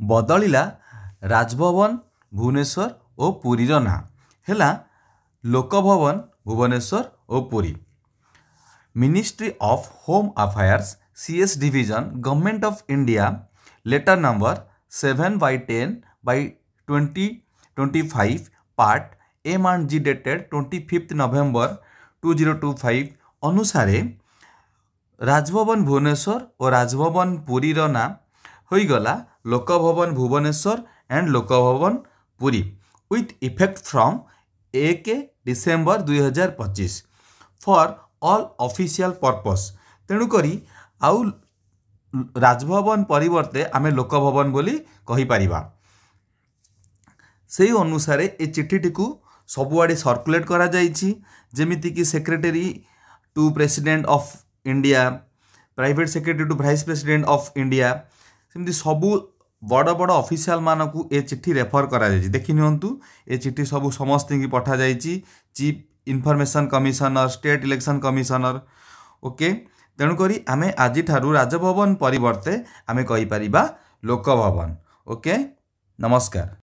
बदलिला राजभवन भुवनेश्वर और पुरीर ना है लोकभवन भुवनेश्वर और Puri. Ministry of home affairs CS division government of India letter number 7/10/2025 part M&G dated 25 November 2025 अनुसार राजभवन भुवनेश्वर और राजभवन पुरी ना होईगला Lok Bhavan Bhubaneswar and Lok Bhavan Puri with effect from 1 December 2025 for all official purpose. तेणुकरी आउ राजभवन परिवर्ते आमे लोकभवन बोली कहि परिबा। से अनुसार ए चिट्ठी को सबुआड़े सर्कुलेट करा जाइछि जेमिति कि secretary to president of India, private secretary to vice president of India, सेमती सबू बड़ बड़ ऑफिशियल मानकू ए चिट्ठी रेफर करा जाइछि। देखि नियंतु ए चिट्ठी सबू समस्त की पठा जाइछि chief information commissioner, state election commissioner. Okay, तेणुकरी आमे आज ठारू राजभवन परिवर्ते आमे कहि परिबा लोकभवन। ओके, नमस्कार।